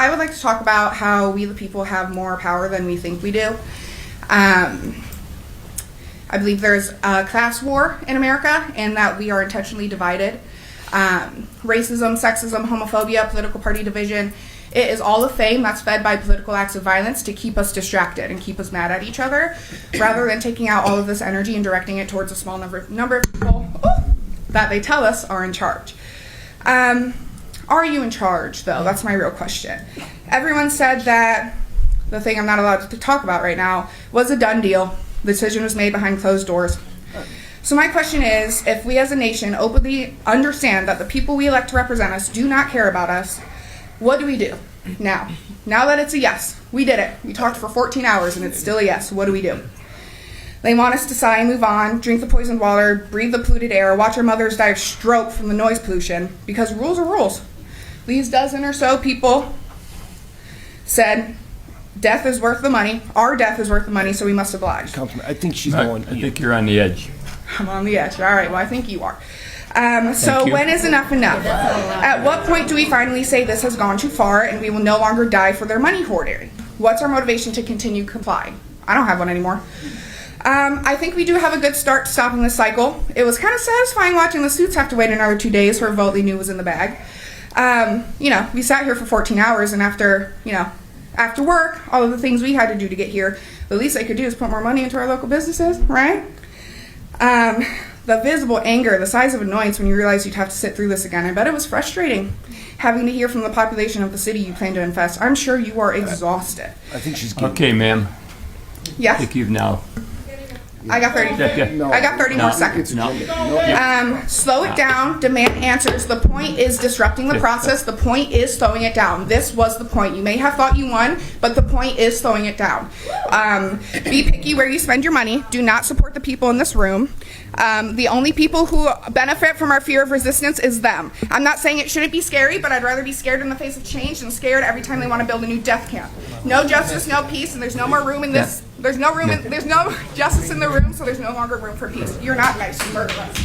I would like to talk about how we the people have more power than we think we do. I believe there's a class war in America and that we are intentionally divided. Racism, sexism, homophobia, political party division, it is all a fame that's fed by political acts of violence to keep us distracted and keep us mad at each other, rather than taking out all of this energy and directing it towards a small number of people that they tell us are in charge. Are you in charge, though? That's my real question. Everyone said that the thing I'm not allowed to talk about right now was a done deal. The decision was made behind closed doors. So my question is, if we as a nation openly understand that the people we elect to represent us do not care about us, what do we do now? Now that it's a yes, we did it. We talked for 14 hours and it's still a yes. What do we do? They want us to sigh, move on, drink the poisoned water, breathe the polluted air, watch our mothers die of stroke from the noise pollution, because rules are rules. These dozen or so people said death is worth the money, our death is worth the money, so we must oblige. Councilman, I think she's going. I think you're on the edge. I'm on the edge. All right, well, I think you are. So when is enough enough? At what point do we finally say this has gone too far and we will no longer die for their money hoarding? What's our motivation to continue complying? I don't have one anymore. I think we do have a good start to stopping this cycle. It was kind of satisfying watching the suits have to wait another 2 days for a vote they knew was in the bag. We sat here for 14 hours, and after work, all of the things we had to do to get here, the least they could do is put more money into our local businesses, right? The visible anger, the size of annoyance when you realize you'd have to sit through this again. I bet it was frustrating having to hear from the population of the city you plan to infest. I'm sure you are exhausted. I think she's getting. Okay, ma'am. Yes? I think you've now. I got 30. No. I got 30 more seconds. No. Slow it down. Demand answers. The point is disrupting the process. The point is slowing it down. This was the point. You may have thought you won, but the point is slowing it down. Be picky where you spend your money. Do not support the people in this room. The only people who benefit from our fear of resistance is them. I'm not saying it shouldn't be scary, but I'd rather be scared in the face of change than scared every time they want to build a new death camp. No justice, no peace, and there's no more room in this. There's no justice in the room, so there's no longer room for peace. You're not nice. You murder us.